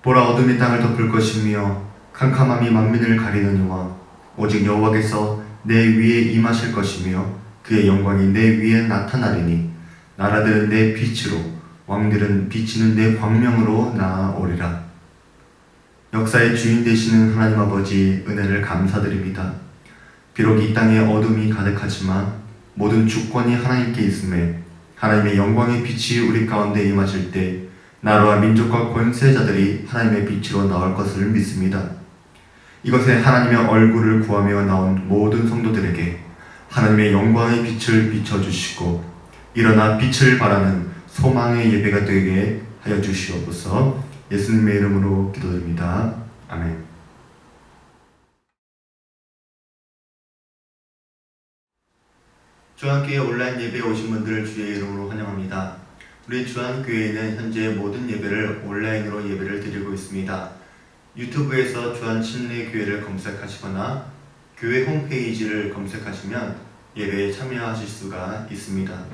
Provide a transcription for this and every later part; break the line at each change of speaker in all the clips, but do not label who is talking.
보라, 어둠이 땅을 덮을 것이며 캄캄함이 만민을 가리느니와 오직 여호와께서 내 위에 임하실 것이며 그의 영광이 내 위에 나타나리니 나라들은 내 빛으로 왕들은 비치는 내 광명으로 나아오리라. 역사의 주인 되시는 하나님 아버지, 은혜를 감사드립니다. 비록 이 땅에 어둠이 가득하지만 모든 주권이 하나님께 있음에 하나님의 영광의 빛이 우리 가운데 임하실 때 나라와 민족과 권세자들이 하나님의 빛으로 나올 것을 믿습니다. 이것에 하나님의 얼굴을 구하며 나온 모든 성도들에게 하나님의 영광의 빛을 비춰주시고 일어나 빛을 발하는 소망의 예배가 되게 하여 주시옵소서. 예수님의 이름으로 기도드립니다. 아멘. 주안교회 온라인 예배에 오신 분들을 주의 이름으로 환영합니다. 우리 주안교회는 현재 모든 예배를 온라인으로 예배를 드리고 있습니다. 유튜브에서 주안침례교회를 검색하시거나 교회 홈페이지를 검색하시면 예배에 참여하실 수가 있습니다.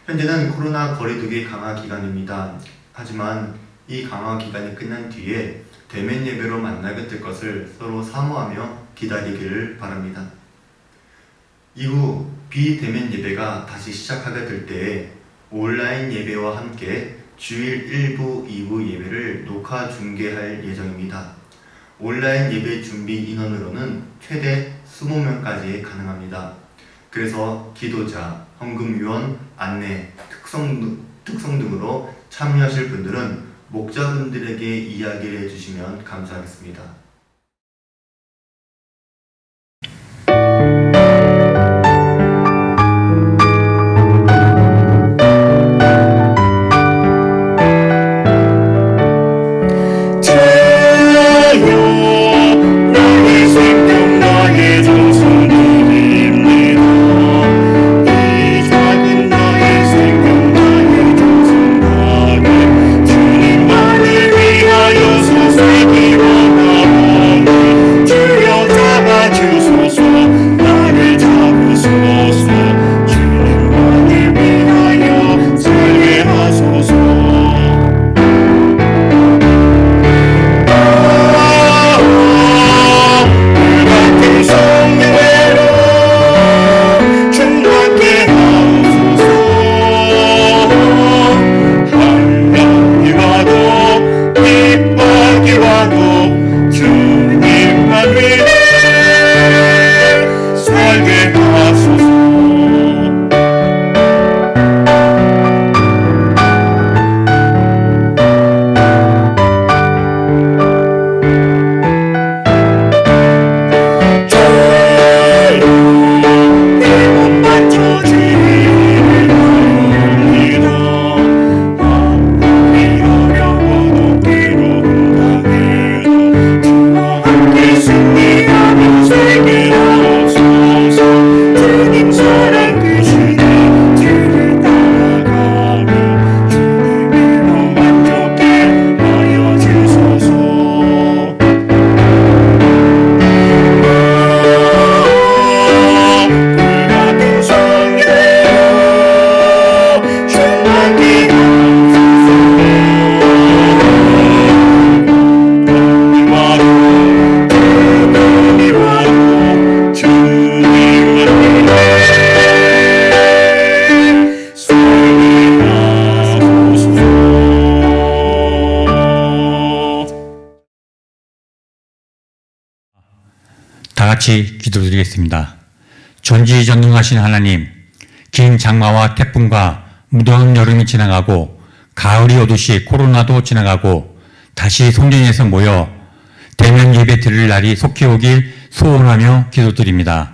현재는 코로나 거리두기 강화 기간입니다. 하지만 이 강화 기간이 끝난 뒤에 대면 예배로 만나게 될 것을 서로 사모하며 기다리기를 바랍니다. 이후 비대면 예배가 다시 시작하게 될 때에 온라인 예배와 함께 주일 1부, 2부 예배를 녹화 중계할 예정입니다. 온라인 예배 준비 인원으로는 최대 20명까지 가능합니다. 그래서 기도자, 헌금위원, 안내, 특성 등으로 참여하실 분들은 목자분들에게 이야기를 해주시면 감사하겠습니다.
다 같이 기도드리겠습니다. 전지전능하신 하나님, 긴 장마와 태풍과 무더운 여름이 지나가고 가을이 오듯이 코로나도 지나가고 다시 송년회에서 모여 대면 예배 드릴 날이 속히 오길 소원하며 기도드립니다.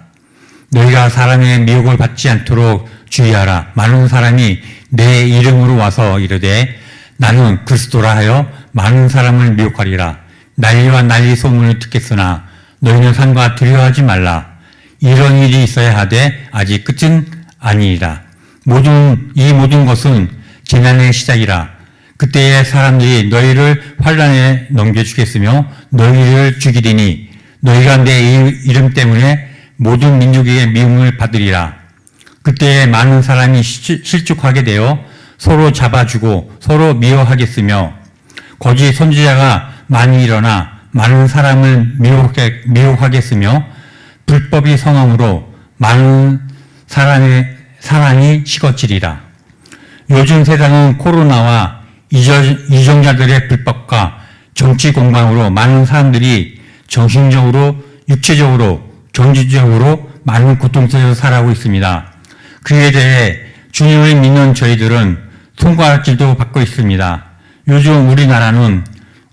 너희가 사람의 미혹을 받지 않도록 주의하라. 많은 사람이 내 이름으로 와서 이르되 나는 그리스도라 하여 많은 사람을 미혹하리라. 난리와 난리 소문을 듣겠으나 너희는 삼가 두려워하지 말라. 이런 일이 있어야 하되 아직 끝은 아니니라. 이 모든 것은 재난의 시작이라. 그때에 사람들이 너희를 환난에 넘겨주겠으며 너희를 죽이리니 너희가 내 이름 때문에 모든 민족에게 미움을 받으리라. 그때에 많은 사람이 실족하게 되어 서로 잡아주고 서로 미워하겠으며 거짓 선지자가 많이 일어나 많은 사람을 미혹하게 했으며 불법이 성함으로 많은 사람이 식어지리라. 요즘 세상은 코로나와 이정자들의 불법과 정치 공방으로 많은 사람들이 정신적으로, 육체적으로, 경제적으로 많은 고통 속에서 살아가고 있습니다. 그에 대해 주님을 믿는 저희들은 손가락질도 받고 있습니다. 요즘 우리나라는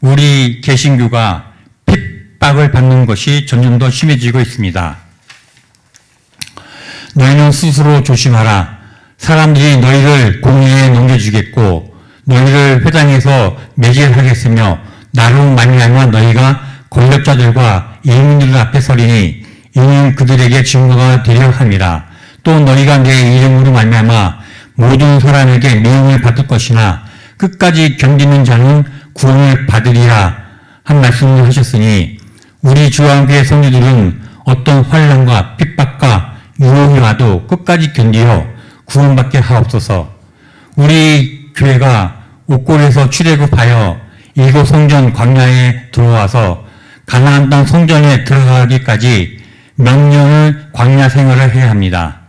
우리 개신교가 핍박을 받는 것이 점점 더 심해지고 있습니다. 너희는 스스로 조심하라. 사람들이 너희를 공회에 넘겨주겠고 너희를 회당에서 매질하겠으며 나로 말미암아 너희가 권력자들과 이민들 앞에 서리니 이는 그들에게 증거가 되려 함이라. 또 너희가 내 이름으로 말미암아 모든 사람에게 미움을 받을 것이나 끝까지 견디는 자는 구원을 받으리라 한 말씀을 하셨으니 우리 주한교회 성도들은 어떤 환난과 핍박과 유혹이 와도 끝까지 견디어 구원받게 하옵소서. 우리 교회가 옥골에서 출애굽하여 일곱 성전 광야에 들어와서 가나안 땅 성전에 들어가기까지 몇 년을 광야 생활을 해야 합니다.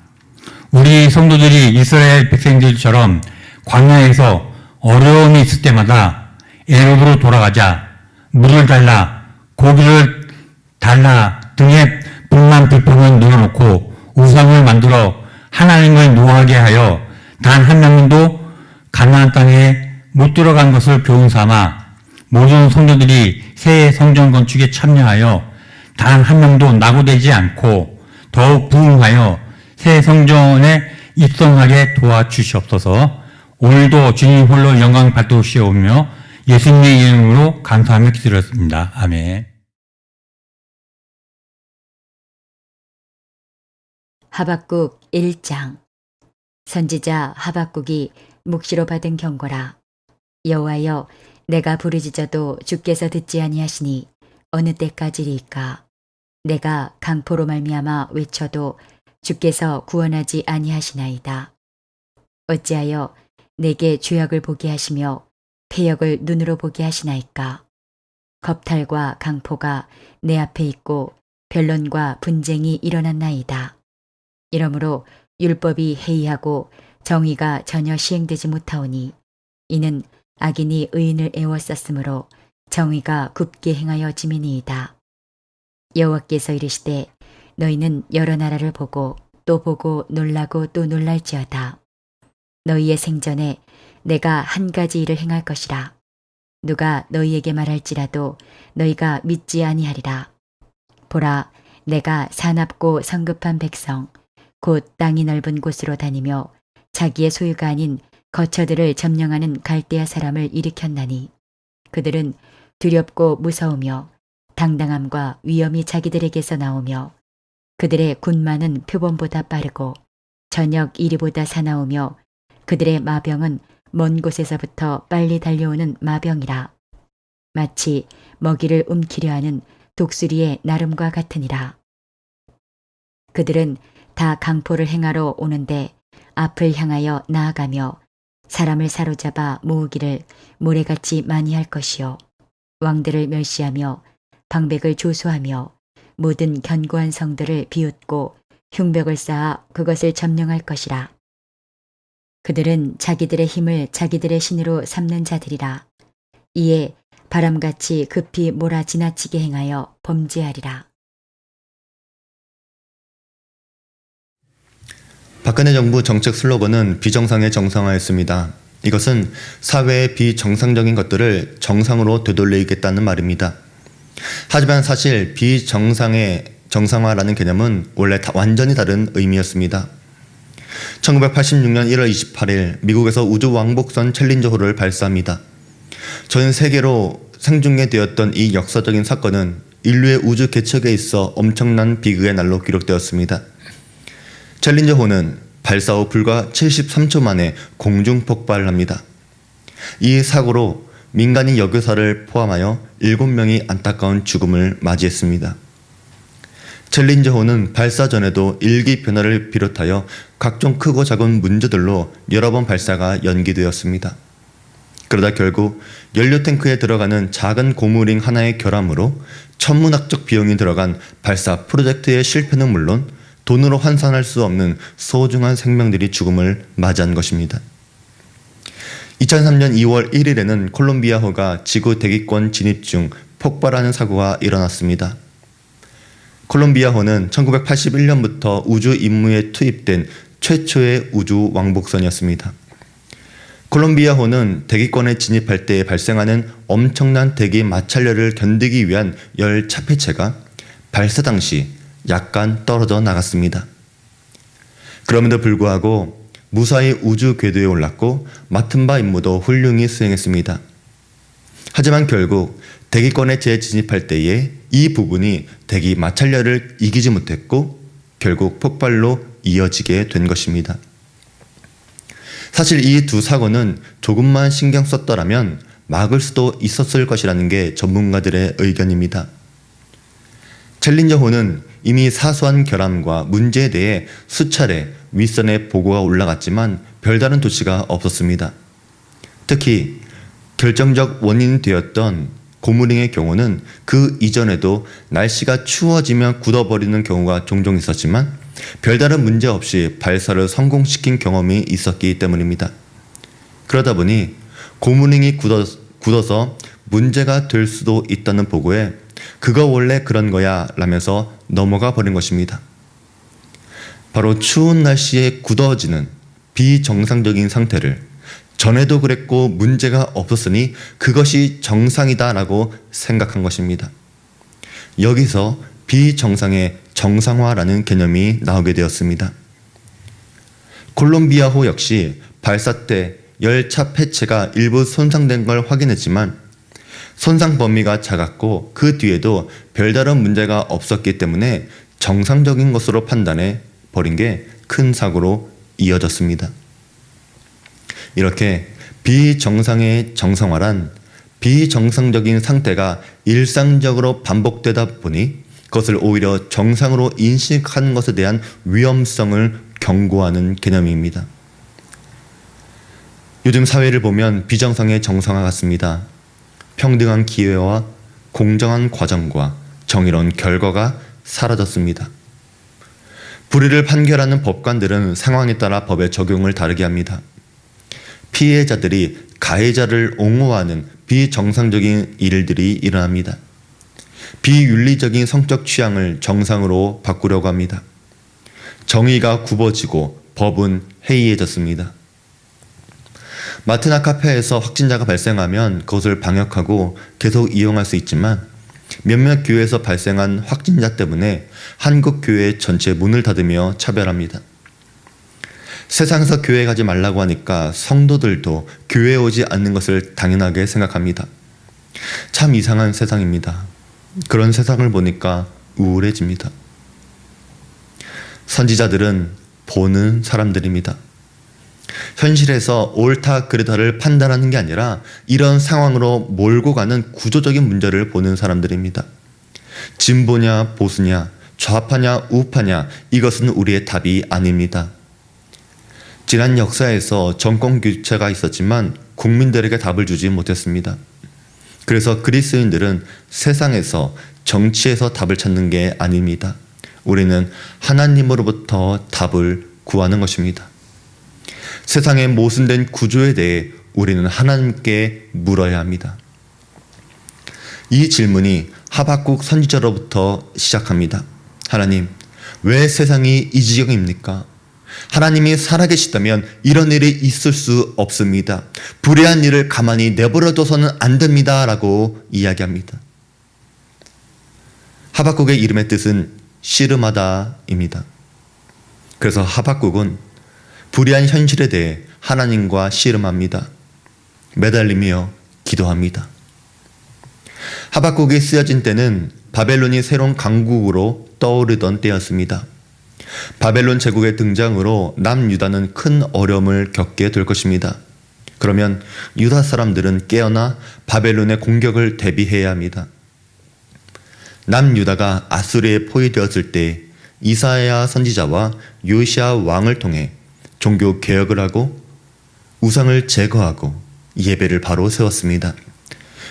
우리 성도들이 이스라엘 백성들처럼 광야에서 어려움이 있을 때마다 애굽으로 돌아가자, 물을 달라, 고기를 달라 등의 불만 불평을 늘어놓고 우상을 만들어 하나님을 노하게 하여 단 한 명도 가나안 땅에 못 들어간 것을 교훈 삼아 모든 성도들이 새 성전 건축에 참여하여 단 한 명도 낙오되지 않고 더욱 부흥하여 새 성전에 입성하게 도와주시옵소서. 오늘도 주님 홀로 영광 받으시오며 예수님의 이름으로 감사하며 기도드렸습니다. 아멘.
하박국 1장. 선지자 하박국이 묵시로 받은 경고라. 여호와여, 내가 부르짖어도 주께서 듣지 아니하시니 어느 때까지리까? 내가 강포로 말미암아 외쳐도 주께서 구원하지 아니하시나이다. 어찌하여 내게 죄악을 보게 하시며 패역을 눈으로 보게 하시나이까? 겁탈과 강포가 내 앞에 있고 변론과 분쟁이 일어났나이다. 이러므로 율법이 해이하고 정의가 전혀 시행되지 못하오니 이는 악인이 의인을 애워쌌으므로 정의가 굽게 행하여 지미니이다. 여호와께서 이르시되 너희는 여러 나라를 보고 또 보고 놀라고 또 놀랄지어다. 너희의 생전에 내가 한 가지 일을 행할 것이라. 누가 너희에게 말할지라도 너희가 믿지 아니하리라. 보라, 내가 사납고 성급한 백성 곧 땅이 넓은 곳으로 다니며 자기의 소유가 아닌 거처들을 점령하는 갈대아 사람을 일으켰나니 그들은 두렵고 무서우며 당당함과 위엄이 자기들에게서 나오며 그들의 군마는 표범보다 빠르고 저녁 이리보다 사나우며 그들의 마병은 먼 곳에서부터 빨리 달려오는 마병이라. 마치 먹이를 움키려 하는 독수리의 나름과 같으니라. 그들은 다 강포를 행하러 오는데 앞을 향하여 나아가며 사람을 사로잡아 모으기를 모래같이 많이 할 것이요 왕들을 멸시하며 방백을 조소하며 모든 견고한 성들을 비웃고 흉벽을 쌓아 그것을 점령할 것이라. 그들은 자기들의 힘을 자기들의 신으로 삼는 자들이라. 이에 바람같이 급히 몰아 지나치게 행하여 범죄하리라.
박근혜 정부 정책 슬로건은 비정상의 정상화였습니다. 이것은 사회의 비정상적인 것들을 정상으로 되돌리겠다는 말입니다. 하지만 사실 비정상의 정상화라는 개념은 원래 완전히 다른 의미였습니다. 1986년 1월 28일 미국에서 우주 왕복선 챌린저호를 발사합니다. 전 세계로 생중계되었던 이 역사적인 사건은 인류의 우주 개척에 있어 엄청난 비극의 날로 기록되었습니다. 챌린저호는 발사 후 불과 73초 만에 공중 폭발을 합니다. 이 사고로 민간인 여교사를 포함하여 7명이 안타까운 죽음을 맞이했습니다. 챌린저호는 발사 전에도 일기 변화를 비롯하여 각종 크고 작은 문제들로 여러 번 발사가 연기되었습니다. 그러다 결국 연료 탱크에 들어가는 작은 고무링 하나의 결함으로 천문학적 비용이 들어간 발사 프로젝트의 실패는 물론 돈으로 환산할 수 없는 소중한 생명들이 죽음을 맞이한 것입니다. 2003년 2월 1일에는 콜롬비아호가 지구 대기권 진입 중 폭발하는 사고가 일어났습니다. 콜롬비아호는 1981년부터 우주 임무에 투입된 최초의 우주 왕복선이었습니다. 콜롬비아호는 대기권에 진입할 때 발생하는 엄청난 대기 마찰열을 견디기 위한 열 차폐체가 발사 당시 약간 떨어져 나갔습니다. 그럼에도 불구하고 무사히 우주 궤도에 올랐고 맡은 바 임무도 훌륭히 수행했습니다. 하지만 결국 대기권에 재진입할 때에 이 부분이 대기 마찰열을 이기지 못했고 결국 폭발로 이어지게 된 것입니다. 사실 이 두 사고는 조금만 신경 썼더라면 막을 수도 있었을 것이라는 게 전문가들의 의견입니다. 챌린저호는 이미 사소한 결함과 문제에 대해 수차례 윗선에 보고가 올라갔지만 별다른 조치가 없었습니다. 특히 결정적 원인이 되었던 고무링의 경우는 그 이전에도 날씨가 추워지면 굳어버리는 경우가 종종 있었지만 별다른 문제 없이 발사를 성공시킨 경험이 있었기 때문입니다. 그러다 보니 고무링이 굳어서 문제가 될 수도 있다는 보고에 그거 원래 그런 거야 라면서 넘어가 버린 것입니다. 바로 추운 날씨에 굳어지는 비정상적인 상태를 전에도 그랬고 문제가 없었으니 그것이 정상이다라고 생각한 것입니다. 여기서 비정상의 정상화라는 개념이 나오게 되었습니다. 콜롬비아호 역시 발사 때 열차 폐체가 일부 손상된 걸 확인했지만 손상 범위가 작았고 그 뒤에도 별다른 문제가 없었기 때문에 정상적인 것으로 판단해 버린 게 큰 사고로 이어졌습니다. 이렇게 비정상의 정상화란 비정상적인 상태가 일상적으로 반복되다 보니 그것을 오히려 정상으로 인식하는 것에 대한 위험성을 경고하는 개념입니다. 요즘 사회를 보면 비정상의 정상화 같습니다. 평등한 기회와 공정한 과정과 정의로운 결과가 사라졌습니다. 불의를 판결하는 법관들은 상황에 따라 법의 적용을 다르게 합니다. 피해자들이 가해자를 옹호하는 비정상적인 일들이 일어납니다. 비윤리적인 성적 취향을 정상으로 바꾸려고 합니다. 정의가 굽어지고 법은 해이해졌습니다. 마트나 카페에서 확진자가 발생하면 그것을 방역하고 계속 이용할 수 있지만 몇몇 교회에서 발생한 확진자 때문에 한국 교회 전체 문을 닫으며 차별합니다. 세상에서 교회 가지 말라고 하니까 성도들도 교회에 오지 않는 것을 당연하게 생각합니다. 참 이상한 세상입니다. 그런 세상을 보니까 우울해집니다. 선지자들은 보는 사람들입니다. 현실에서 옳다 그르다를 판단하는 게 아니라 이런 상황으로 몰고 가는 구조적인 문제를 보는 사람들입니다. 진보냐 보수냐 좌파냐 우파냐 이것은 우리의 답이 아닙니다. 지난 역사에서 정권 교체가 있었지만 국민들에게 답을 주지 못했습니다. 그래서 그리스도인들은 세상에서 정치에서 답을 찾는 게 아닙니다. 우리는 하나님으로부터 답을 구하는 것입니다. 세상의 모순된 구조에 대해 우리는 하나님께 물어야 합니다. 이 질문이 하박국 선지자로부터 시작합니다. 하나님, 왜 세상이 이 지경입니까? 하나님이 살아계시다면 이런 일이 있을 수 없습니다. 불의한 일을 가만히 내버려둬서는 안 됩니다. 라고 이야기합니다. 하박국의 이름의 뜻은 씨름하다입니다. 그래서 하박국은 불의한 현실에 대해 하나님과 씨름합니다. 매달리며 기도합니다. 하박국이 쓰여진 때는 바벨론이 새로운 강국으로 떠오르던 때였습니다. 바벨론 제국의 등장으로 남유다는 큰 어려움을 겪게 될 것입니다. 그러면 유다 사람들은 깨어나 바벨론의 공격을 대비해야 합니다. 남유다가 아수르에 포위되었을 때 이사야 선지자와 요시야 왕을 통해 종교 개혁을 하고 우상을 제거하고 예배를 바로 세웠습니다.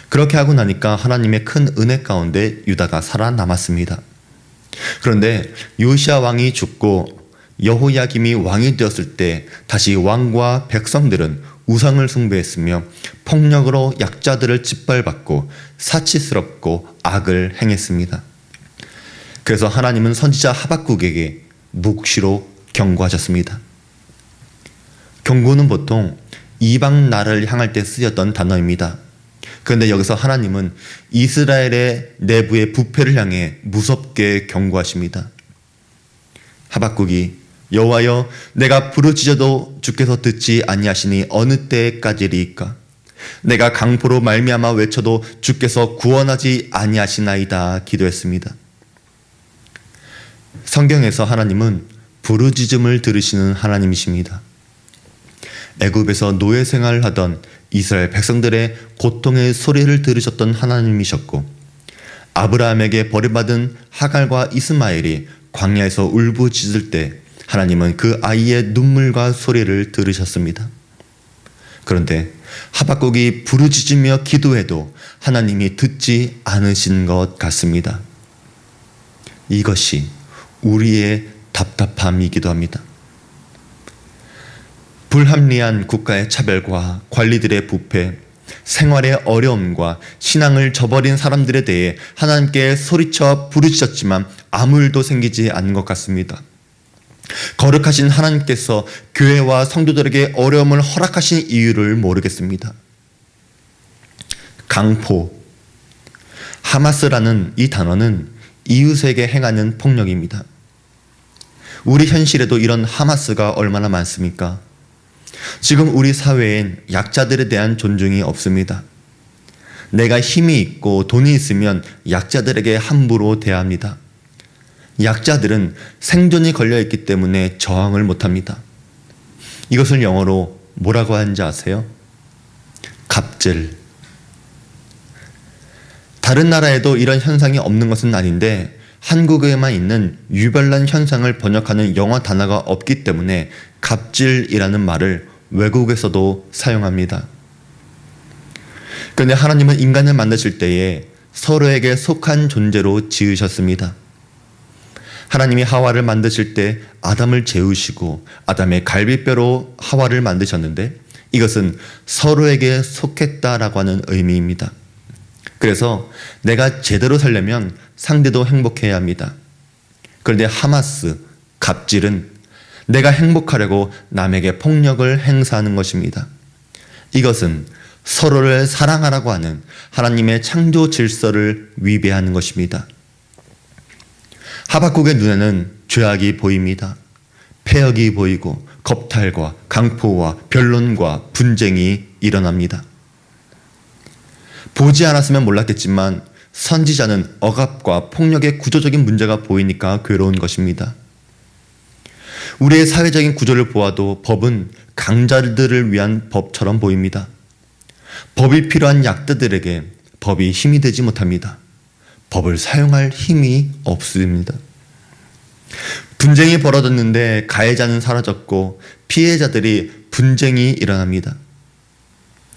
그렇게 하고 나니까 하나님의 큰 은혜 가운데 유다가 살아남았습니다. 그런데 요시야 왕이 죽고 여호야김이 왕이 되었을 때 다시 왕과 백성들은 우상을 숭배했으며 폭력으로 약자들을 짓밟았고 사치스럽고 악을 행했습니다. 그래서 하나님은 선지자 하박국에게 묵시로 경고하셨습니다. 경고는 보통 이방 나라를 향할 때 쓰였던 단어입니다. 그런데 여기서 하나님은 이스라엘의 내부의 부패를 향해 무섭게 경고하십니다. 하박국이 여호와여 내가 부르짖어도 주께서 듣지 아니하시니 어느 때까지리이까? 내가 강포로 말미암아 외쳐도 주께서 구원하지 아니하시나이다 기도했습니다. 성경에서 하나님은 부르짖음을 들으시는 하나님이십니다. 애굽에서 노예 생활을 하던 이스라엘 백성들의 고통의 소리를 들으셨던 하나님이셨고 아브라함에게 버림받은 하갈과 이스마엘이 광야에서 울부짖을 때 하나님은 그 아이의 눈물과 소리를 들으셨습니다. 그런데 하박국이 부르짖으며 기도해도 하나님이 듣지 않으신 것 같습니다. 이것이 우리의 답답함이기도 합니다. 불합리한 국가의 차별과 관리들의 부패, 생활의 어려움과 신앙을 저버린 사람들에 대해 하나님께 소리쳐 부르짖었지만 아무 일도 생기지 않는 것 같습니다. 거룩하신 하나님께서 교회와 성도들에게 어려움을 허락하신 이유를 모르겠습니다. 강포, 하마스라는 이 단어는 이웃에게 행하는 폭력입니다. 우리 현실에도 이런 하마스가 얼마나 많습니까? 지금 우리 사회엔 약자들에 대한 존중이 없습니다. 내가 힘이 있고 돈이 있으면 약자들에게 함부로 대합니다. 약자들은 생존이 걸려있기 때문에 저항을 못합니다. 이것을 영어로 뭐라고 하는지 아세요? 갑질. 다른 나라에도 이런 현상이 없는 것은 아닌데 한국에만 있는 유별난 현상을 번역하는 영어 단어가 없기 때문에 갑질이라는 말을 외국에서도 사용합니다. 그런데 하나님은 인간을 만드실 때에 서로에게 속한 존재로 지으셨습니다. 하나님이 하와를 만드실 때 아담을 재우시고 아담의 갈비뼈로 하와를 만드셨는데 이것은 서로에게 속했다라고 하는 의미입니다. 그래서 내가 제대로 살려면 상대도 행복해야 합니다. 그런데 하마스, 갑질은 내가 행복하려고 남에게 폭력을 행사하는 것입니다. 이것은 서로를 사랑하라고 하는 하나님의 창조 질서를 위배하는 것입니다. 하박국의 눈에는 죄악이 보입니다. 폐역이 보이고 겁탈과 강포와 변론과 분쟁이 일어납니다. 보지 않았으면 몰랐겠지만 선지자는 억압과 폭력의 구조적인 문제가 보이니까 괴로운 것입니다. 우리의 사회적인 구조를 보아도 법은 강자들을 위한 법처럼 보입니다. 법이 필요한 약자들에게 법이 힘이 되지 못합니다. 법을 사용할 힘이 없습니다. 분쟁이 벌어졌는데 가해자는 사라졌고 피해자들이 분쟁이 일어납니다.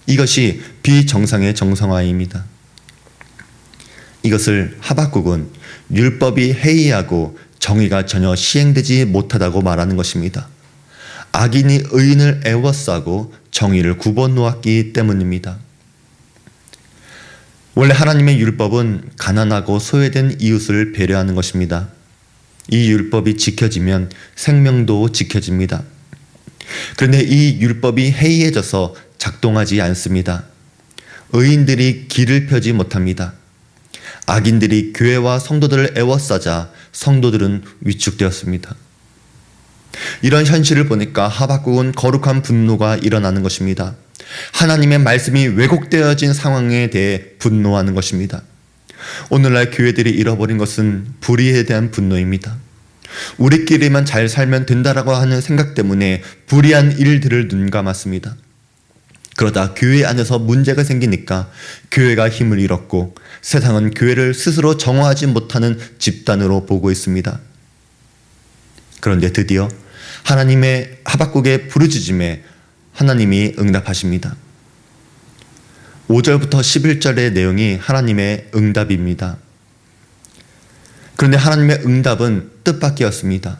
이것이 비정상의 정상화입니다. 이것을 하박국은 율법이 해이하고 정의가 전혀 시행되지 못하다고 말하는 것입니다. 악인이 의인을 애워싸고 정의를 굽어놓았기 때문입니다. 원래 하나님의 율법은 가난하고 소외된 이웃을 배려하는 것입니다. 이 율법이 지켜지면 생명도 지켜집니다. 그런데 이 율법이 해이해져서 작동하지 않습니다. 의인들이 길을 펴지 못합니다. 악인들이 교회와 성도들을 애워싸자 성도들은 위축되었습니다. 이런 현실을 보니까 하박국은 거룩한 분노가 일어나는 것입니다. 하나님의 말씀이 왜곡되어진 상황에 대해 분노하는 것입니다. 오늘날 교회들이 잃어버린 것은 불의에 대한 분노입니다. 우리끼리만 잘 살면 된다라고 하는 생각 때문에 불의한 일들을 눈감았습니다. 그러다 교회 안에서 문제가 생기니까 교회가 힘을 잃었고 세상은 교회를 스스로 정화하지 못하는 집단으로 보고 있습니다. 그런데 드디어 하나님의 하박국의 부르짖음에 하나님이 응답하십니다. 5절부터 11절의 내용이 하나님의 응답입니다. 그런데 하나님의 응답은 뜻밖이었습니다.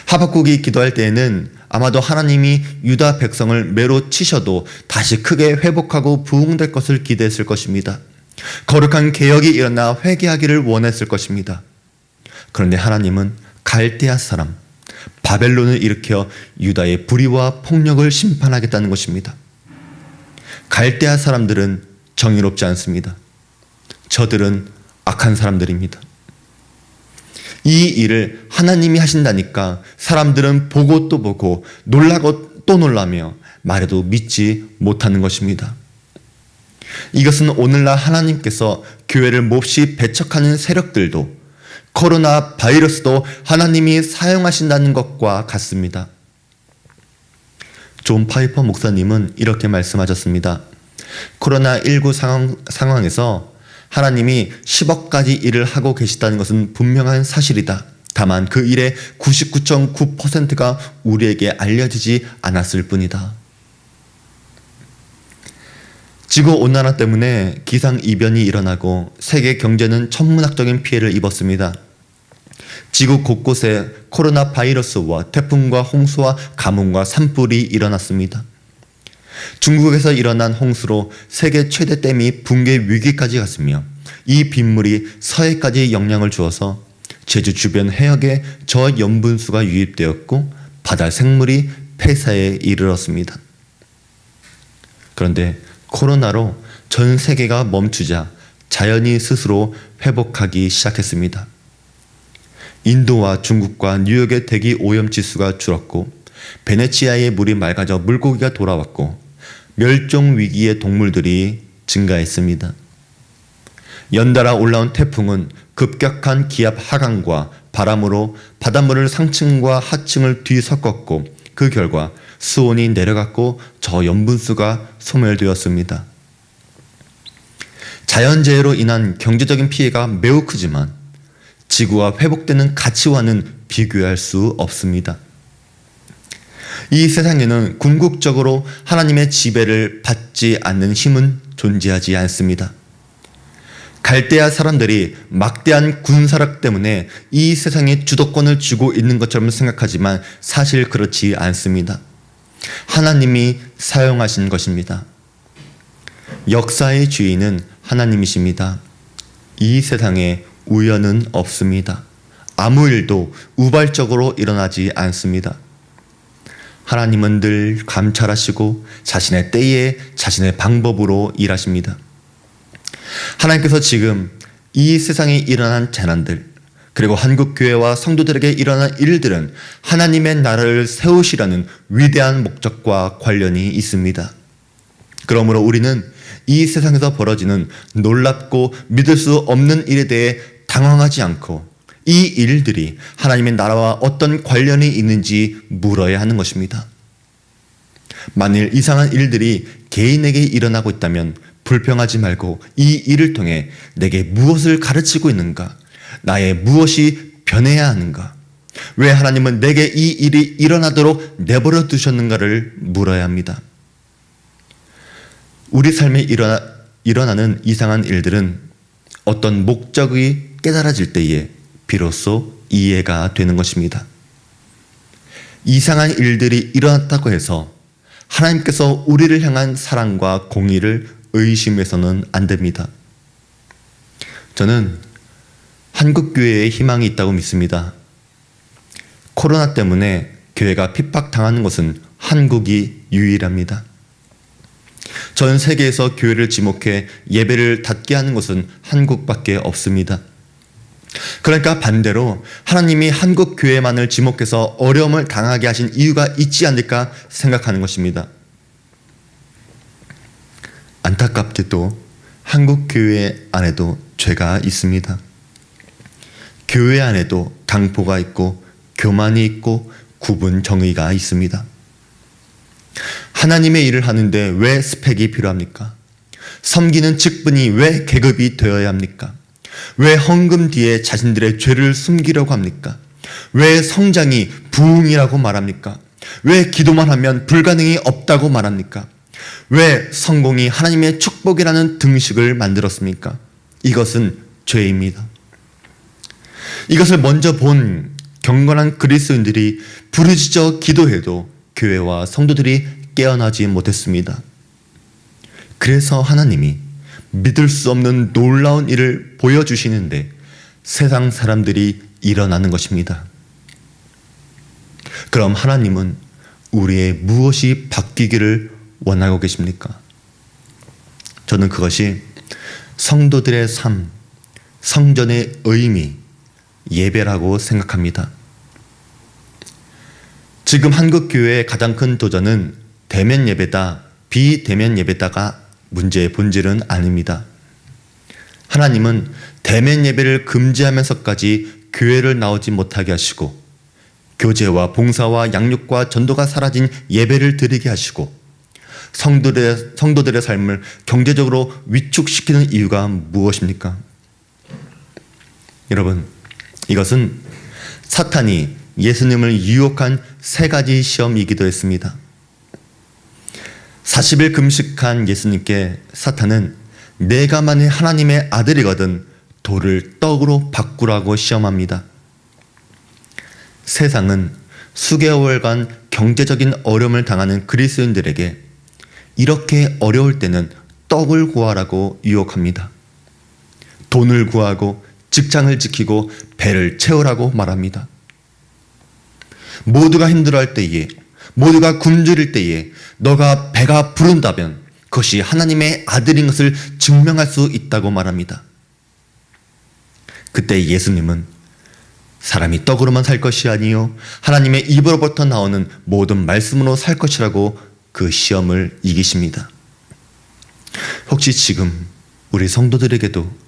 하박국이 기도할 때에는 아마도 하나님이 유다 백성을 매로 치셔도 다시 크게 회복하고 부흥될 것을 기대했을 것입니다. 거룩한 개혁이 일어나 회개하기를 원했을 것입니다. 그런데 하나님은 갈대아 사람, 바벨론을 일으켜 유다의 불의와 폭력을 심판하겠다는 것입니다. 갈대아 사람들은 정의롭지 않습니다. 저들은 악한 사람들입니다. 이 일을 하나님이 하신다니까 사람들은 보고 또 보고 놀라고 또 놀라며 말해도 믿지 못하는 것입니다. 이것은 오늘날 하나님께서 교회를 몹시 배척하는 세력들도 코로나 바이러스도 하나님이 사용하신다는 것과 같습니다. 존 파이퍼 목사님은 이렇게 말씀하셨습니다. 코로나19 상황에서 하나님이 10억 가지 일을 하고 계시다는 것은 분명한 사실이다. 다만 그 일의 99.9%가 우리에게 알려지지 않았을 뿐이다. 지구온난화 때문에 기상이변이 일어나고 세계 경제는 천문학적인 피해를 입었습니다. 지구 곳곳에 코로나 바이러스와 태풍과 홍수와 가뭄과 산불이 일어났습니다. 중국에서 일어난 홍수로 세계 최대 댐이 붕괴 위기까지 갔으며 이 빗물이 서해까지 영향을 주어서 제주 주변 해역에 저염분수가 유입되었고 바다 생물이 폐사에 이르렀습니다. 그런데 코로나로 전 세계가 멈추자 자연이 스스로 회복하기 시작했습니다. 인도와 중국과 뉴욕의 대기 오염 지수가 줄었고 베네치아의 물이 맑아져 물고기가 돌아왔고 멸종 위기의 동물들이 증가했습니다. 연달아 올라온 태풍은 급격한 기압 하강과 바람으로 바닷물을 상층과 하층을 뒤섞었고 그 결과 수온이 내려갔고 저염분수가 소멸되었습니다. 자연재해로 인한 경제적인 피해가 매우 크지만 지구가 회복되는 가치와는 비교할 수 없습니다. 이 세상에는 궁극적으로 하나님의 지배를 받지 않는 힘은 존재하지 않습니다. 갈대아 사람들이 막대한 군사력 때문에 이 세상에 주도권을 쥐고 있는 것처럼 생각하지만 사실 그렇지 않습니다. 하나님이 사용하신 것입니다. 역사의 주인은 하나님이십니다. 이 세상에 우연은 없습니다. 아무 일도 우발적으로 일어나지 않습니다. 하나님은 늘 감찰하시고 자신의 때에 자신의 방법으로 일하십니다. 하나님께서 지금 이 세상에 일어난 재난들 그리고 한국교회와 성도들에게 일어난 일들은 하나님의 나라를 세우시라는 위대한 목적과 관련이 있습니다. 그러므로 우리는 이 세상에서 벌어지는 놀랍고 믿을 수 없는 일에 대해 당황하지 않고 이 일들이 하나님의 나라와 어떤 관련이 있는지 물어야 하는 것입니다. 만일 이상한 일들이 개인에게 일어나고 있다면 불평하지 말고 이 일을 통해 내게 무엇을 가르치고 있는가? 나의 무엇이 변해야 하는가? 왜 하나님은 내게 이 일이 일어나도록 내버려 두셨는가를 물어야 합니다. 우리 삶에 일어나는 이상한 일들은 어떤 목적이 깨달아질 때에 비로소 이해가 되는 것입니다. 이상한 일들이 일어났다고 해서 하나님께서 우리를 향한 사랑과 공의를 의심해서는 안 됩니다. 저는 한국교회에 희망이 있다고 믿습니다. 코로나 때문에 교회가 핍박당하는 것은 한국이 유일합니다. 전 세계에서 교회를 지목해 예배를 닫게 하는 것은 한국밖에 없습니다. 그러니까 반대로 하나님이 한국 교회만을 지목해서 어려움을 당하게 하신 이유가 있지 않을까 생각하는 것입니다. 안타깝게도 한국 교회 안에도 죄가 있습니다. 교회 안에도 강포가 있고 교만이 있고 구분 정의가 있습니다. 하나님의 일을 하는데 왜 스펙이 필요합니까? 섬기는 직분이 왜 계급이 되어야 합니까? 왜 헌금 뒤에 자신들의 죄를 숨기려고 합니까? 왜 성장이 부흥이라고 말합니까? 왜 기도만 하면 불가능이 없다고 말합니까? 왜 성공이 하나님의 축복이라는 등식을 만들었습니까? 이것은 죄입니다. 이것을 먼저 본 경건한 그리스도인들이 부르짖어 기도해도 교회와 성도들이 깨어나지 못했습니다. 그래서 하나님이 믿을 수 없는 놀라운 일을 보여주시는데 세상 사람들이 일어나는 것입니다. 그럼 하나님은 우리의 무엇이 바뀌기를 원하고 계십니까? 저는 그것이 성도들의 삶, 성전의 의미, 예배라고 생각합니다. 지금 한국 교회의 가장 큰 도전은 대면 예배다, 비대면 예배다가 문제의 본질은 아닙니다. 하나님은 대면 예배를 금지하면서까지 교회를 나오지 못하게 하시고 교제와 봉사와 양육과 전도가 사라진 예배를 드리게 하시고 성도들의 삶을 경제적으로 위축시키는 이유가 무엇입니까? 여러분, 이것은 사탄이 예수님을 유혹한 세 가지 시험이기도 했습니다. 40일 금식한 예수님께 사탄은 내가 만일 하나님의 아들이거든 돌을 떡으로 바꾸라고 시험합니다. 세상은 수개월간 경제적인 어려움을 당하는 그리스도인들에게 이렇게 어려울 때는 떡을 구하라고 유혹합니다. 돈을 구하고 직장을 지키고 배를 채우라고 말합니다. 모두가 힘들어할 때에, 모두가 굶주릴 때에 너가 배가 부른다면 그것이 하나님의 아들인 것을 증명할 수 있다고 말합니다. 그때 예수님은 사람이 떡으로만 살 것이 아니요 하나님의 입으로부터 나오는 모든 말씀으로 살 것이라고 그 시험을 이기십니다. 혹시 지금 우리 성도들에게도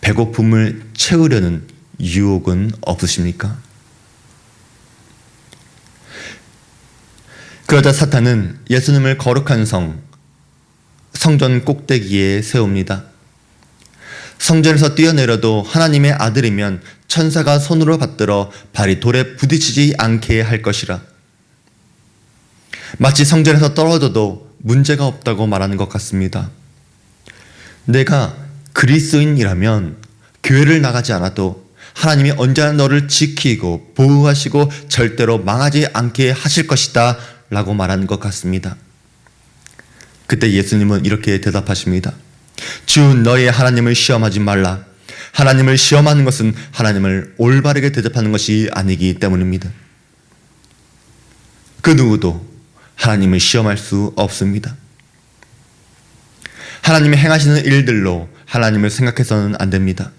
배고픔을 채우려는 유혹은 없으십니까? 그러자 사탄은 예수님을 거룩한 성전 꼭대기에 세웁니다. 성전에서 뛰어내려도 하나님의 아들이면 천사가 손으로 받들어 발이 돌에 부딪히지 않게 할 것이라. 마치 성전에서 떨어져도 문제가 없다고 말하는 것 같습니다. 내가 그리스도인이라면 교회를 나가지 않아도 하나님이 언제나 너를 지키고 보호하시고 절대로 망하지 않게 하실 것이다 라고 말하는 것 같습니다. 그때 예수님은 이렇게 대답하십니다. 주 너의 하나님을 시험하지 말라. 하나님을 시험하는 것은 하나님을 올바르게 대접하는 것이 아니기 때문입니다. 그 누구도 하나님을 시험할 수 없습니다. 하나님이 행하시는 일들로 하나님을 생각해서는 안 됩니다.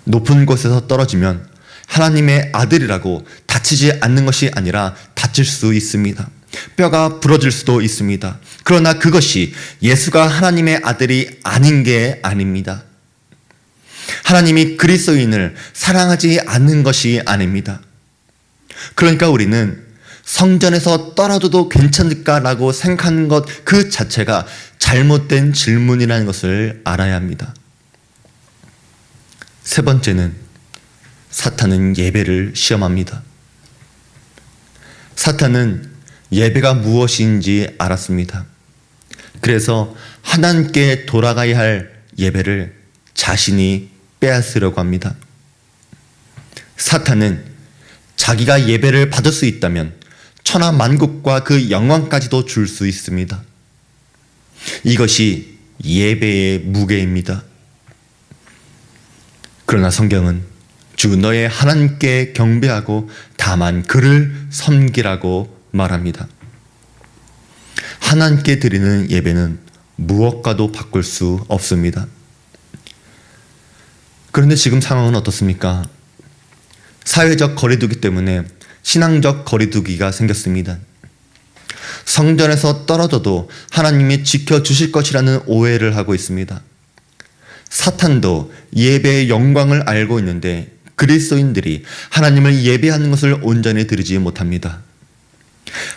높은 곳에서 떨어지면 하나님의 아들이라고 다치지 않는 것이 아니라 다칠 수 있습니다. 뼈가 부러질 수도 있습니다. 그러나 그것이 예수가 하나님의 아들이 아닌 게 아닙니다. 하나님이 그리스도인을 사랑하지 않는 것이 아닙니다. 그러니까 우리는 성전에서 떨어져도 괜찮을까라고 생각하는 것 그 자체가 잘못된 질문이라는 것을 알아야 합니다. 세 번째는 사탄은 예배를 시험합니다. 사탄은 예배가 무엇인지 알았습니다. 그래서 하나님께 돌아가야 할 예배를 자신이 빼앗으려고 합니다. 사탄은 자기가 예배를 받을 수 있다면 천하 만국과 그 영광까지도 줄 수 있습니다. 이것이 예배의 무게입니다. 그러나 성경은 주 너의 하나님께 경배하고 다만 그를 섬기라고 말합니다. 하나님께 드리는 예배는 무엇과도 바꿀 수 없습니다. 그런데 지금 상황은 어떻습니까? 사회적 거리두기 때문에 신앙적 거리두기가 생겼습니다. 성전에서 떨어져도 하나님이 지켜주실 것이라는 오해를 하고 있습니다. 사탄도 예배의 영광을 알고 있는데 그리스도인들이 하나님을 예배하는 것을 온전히 드리지 못합니다.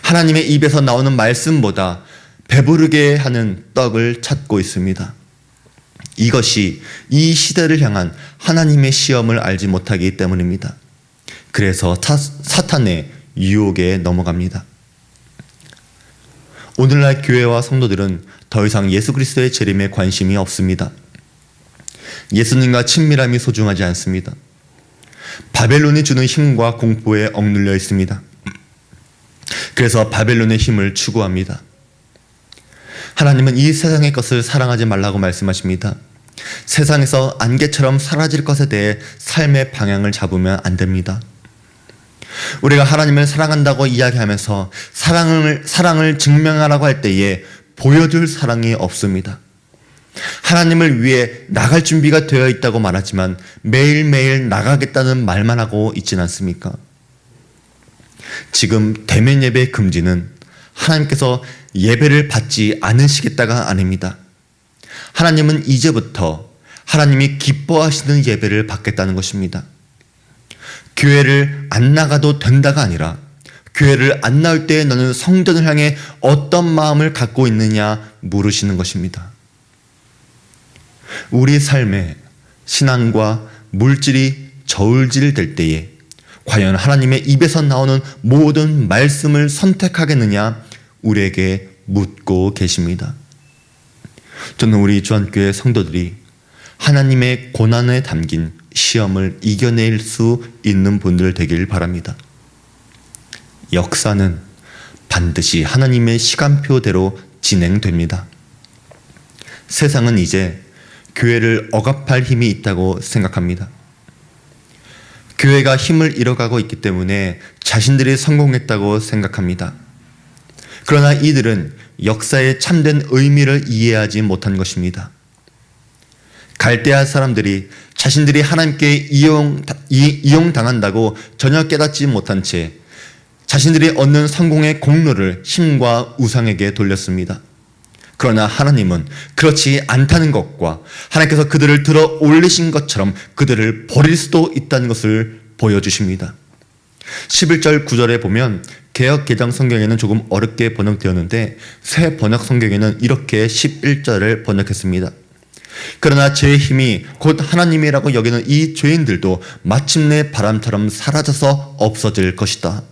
하나님의 입에서 나오는 말씀보다 배부르게 하는 떡을 찾고 있습니다. 이것이 이 시대를 향한 하나님의 시험을 알지 못하기 때문입니다. 그래서 사탄의 유혹에 넘어갑니다. 오늘날 교회와 성도들은 더 이상 예수 그리스도의 재림에 관심이 없습니다. 예수님과 친밀함이 소중하지 않습니다. 바벨론이 주는 힘과 공포에 억눌려 있습니다. 그래서 바벨론의 힘을 추구합니다. 하나님은 이 세상의 것을 사랑하지 말라고 말씀하십니다. 세상에서 안개처럼 사라질 것에 대해 삶의 방향을 잡으면 안 됩니다. 우리가 하나님을 사랑한다고 이야기하면서 사랑을 증명하라고 할 때에 보여줄 사랑이 없습니다. 하나님을 위해 나갈 준비가 되어 있다고 말하지만 매일매일 나가겠다는 말만 하고 있진 않습니까? 지금 대면 예배 금지는 하나님께서 예배를 받지 않으시겠다가 아닙니다. 하나님은 이제부터 하나님이 기뻐하시는 예배를 받겠다는 것입니다. 교회를 안 나가도 된다가 아니라 교회를 안 나올 때 너는 성전을 향해 어떤 마음을 갖고 있느냐 물으시는 것입니다. 우리 삶에 신앙과 물질이 저울질될 때에 과연 하나님의 입에서 나오는 모든 말씀을 선택하겠느냐 우리에게 묻고 계십니다. 저는 우리 주안교회 성도들이 하나님의 고난에 담긴 시험을 이겨낼 수 있는 분들 되길 바랍니다. 역사는 반드시 하나님의 시간표대로 진행됩니다. 세상은 이제 교회를 억압할 힘이 있다고 생각합니다. 교회가 힘을 잃어가고 있기 때문에 자신들이 성공했다고 생각합니다. 그러나 이들은 역사의 참된 의미를 이해하지 못한 것입니다. 갈대아 사람들이 자신들이 하나님께 이용당한다고 전혀 깨닫지 못한 채 자신들이 얻는 성공의 공로를 힘과 우상에게 돌렸습니다. 그러나 하나님은 그렇지 않다는 것과 하나님께서 그들을 들어 올리신 것처럼 그들을 버릴 수도 있다는 것을 보여주십니다. 11절 9절에 보면 개역 개정 성경에는 조금 어렵게 번역되었는데 새 번역 성경에는 이렇게 11절을 번역했습니다. 그러나 제 힘이 곧 하나님이라고 여기는 이 죄인들도 마침내 바람처럼 사라져서 없어질 것이다.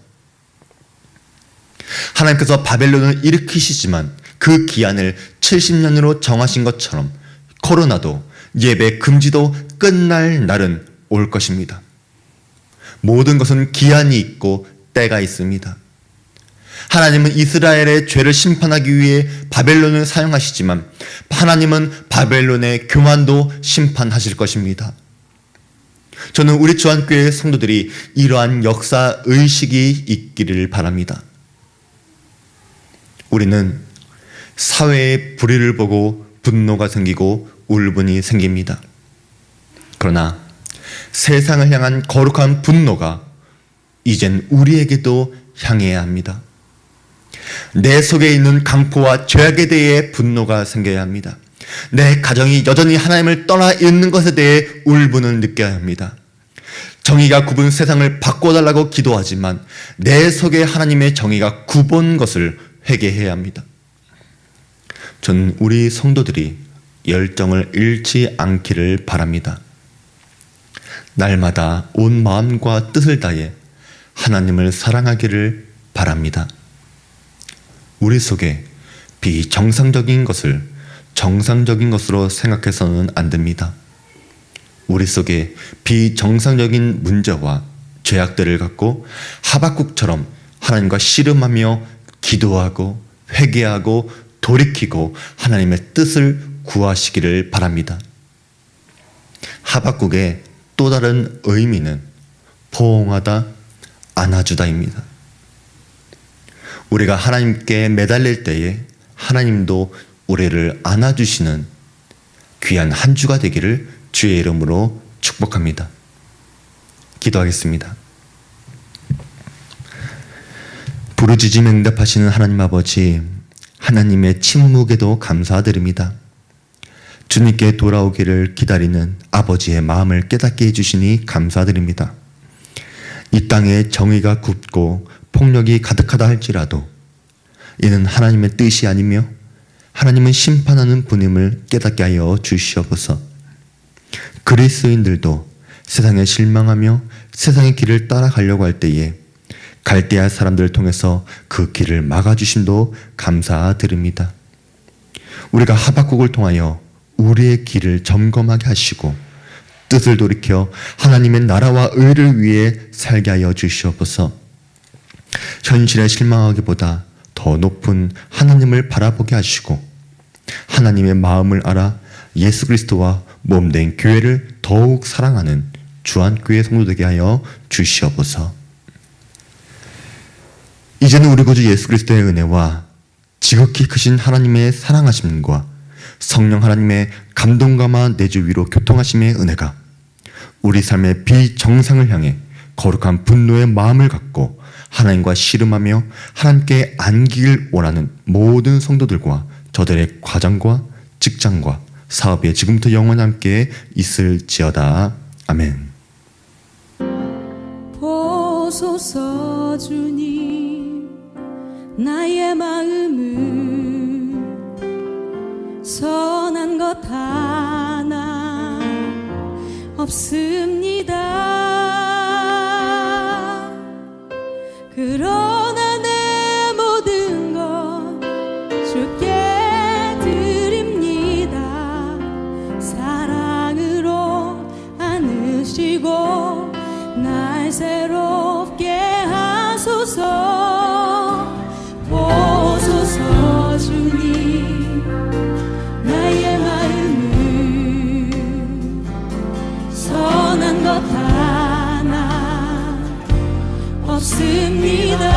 하나님께서 바벨론을 일으키시지만 그 기한을 70년으로 정하신 것처럼 코로나도 예배 금지도 끝날 날은 올 것입니다. 모든 것은 기한이 있고 때가 있습니다. 하나님은 이스라엘의 죄를 심판하기 위해 바벨론을 사용하시지만 하나님은 바벨론의 교만도 심판하실 것입니다. 저는 우리 주안교회 성도들이 이러한 역사 의식이 있기를 바랍니다. 우리는 사회의 불의를 보고 분노가 생기고 울분이 생깁니다. 그러나 세상을 향한 거룩한 분노가 이젠 우리에게도 향해야 합니다. 내 속에 있는 강포와 죄악에 대해 분노가 생겨야 합니다. 내 가정이 여전히 하나님을 떠나 있는 것에 대해 울분을 느껴야 합니다. 정의가 굽은 세상을 바꿔달라고 기도하지만 내 속에 하나님의 정의가 굽은 것을 회개해야 합니다. 전 우리 성도들이 열정을 잃지 않기를 바랍니다. 날마다 온 마음과 뜻을 다해 하나님을 사랑하기를 바랍니다. 우리 속에 비정상적인 것을 정상적인 것으로 생각해서는 안 됩니다. 우리 속에 비정상적인 문제와 죄악들을 갖고 하박국처럼 하나님과 씨름하며 기도하고 회개하고 돌이키고 하나님의 뜻을 구하시기를 바랍니다. 하박국의 또 다른 의미는 포옹하다, 안아주다입니다. 우리가 하나님께 매달릴 때에 하나님도 우리를 안아주시는 귀한 한 주가 되기를 주의 이름으로 축복합니다. 기도하겠습니다. 부르짖음 응답하시는 하나님 아버지, 하나님의 침묵에도 감사드립니다. 주님께 돌아오기를 기다리는 아버지의 마음을 깨닫게 해주시니 감사드립니다. 이 땅에 정의가 굽고 폭력이 가득하다 할지라도 이는 하나님의 뜻이 아니며 하나님은 심판하는 분임을 깨닫게 하여 주시옵소서. 그리스도인들도 세상에 실망하며 세상의 길을 따라가려고 할 때에 갈대아 사람들을 통해서 그 길을 막아주심도 감사드립니다. 우리가 하박국을 통하여 우리의 길을 점검하게 하시고 뜻을 돌이켜 하나님의 나라와 의를 위해 살게 하여 주시옵소서. 현실에 실망하기보다 더 높은 하나님을 바라보게 하시고 하나님의 마음을 알아 예수 그리스도와 몸된 교회를 더욱 사랑하는 주한교회 성도 되게 하여 주시옵소서. 이제는 우리 구주 예수 그리스도의 은혜와 지극히 크신 하나님의 사랑하심과 성령 하나님의 감동감화 내주 위로 교통하심의 은혜가 우리 삶의 비정상을 향해 거룩한 분노의 마음을 갖고 하나님과 씨름하며 하나님께 안기길 원하는 모든 성도들과 저들의 가정과 직장과 사업에 지금부터 영원히 함께 있을지어다. 아멘.
보소서 주님, 나의 마음은 선한 것 하나 없습니다. 그러나 내 모든 것 주께 드립니다. 사랑으로 안으시고 날 새롭게 하소서. 보소서 주님, 나의 마음은 선한 것 하나 없습니다.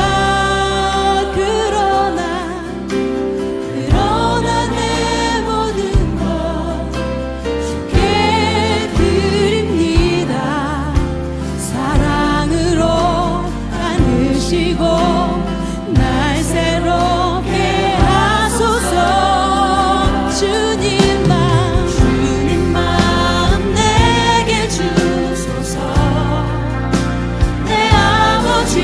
그러나 내 모든 것 주께 드립니다. 사랑으로 안으시고 날 새롭게 하소서. 주님 마음 내게 주소서. 내 아버지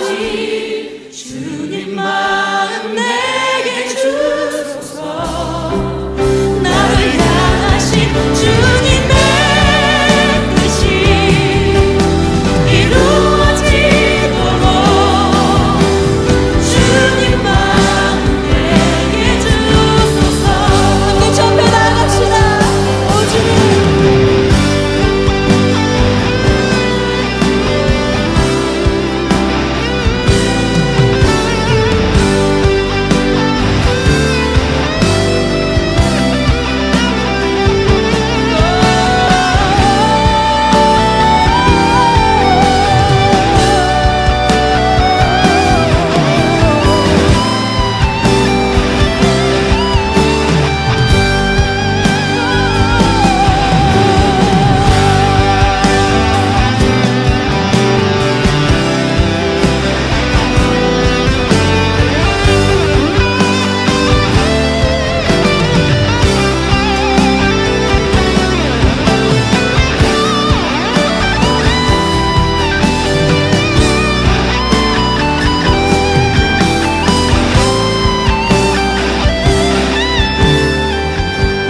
아버지 주님 마음 내게 주소서 나를 향하신 주님의 뜻이 이루어지도록 주님 마음 내게 주소서 함께 주 앞에 나아갑시다 오 주님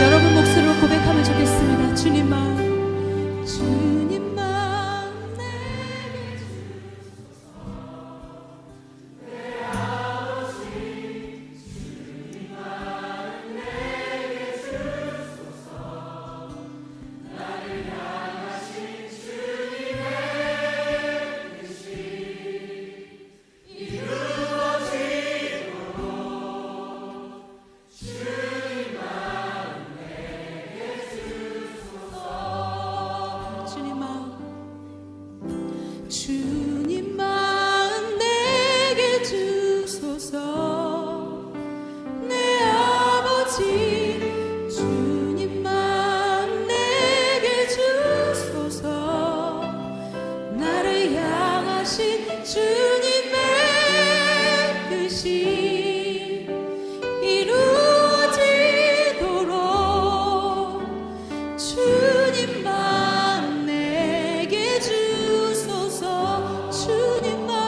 여러분 목소리로 고백하면 좋겠습니다. 주님 마음 내게 주님 마음 내게 주소서 내 아버지 주님 마음 내게 주소서 나를 향하신 주님의 뜻이 이루어지도록 주님 마음 내게 주소서 주님 마음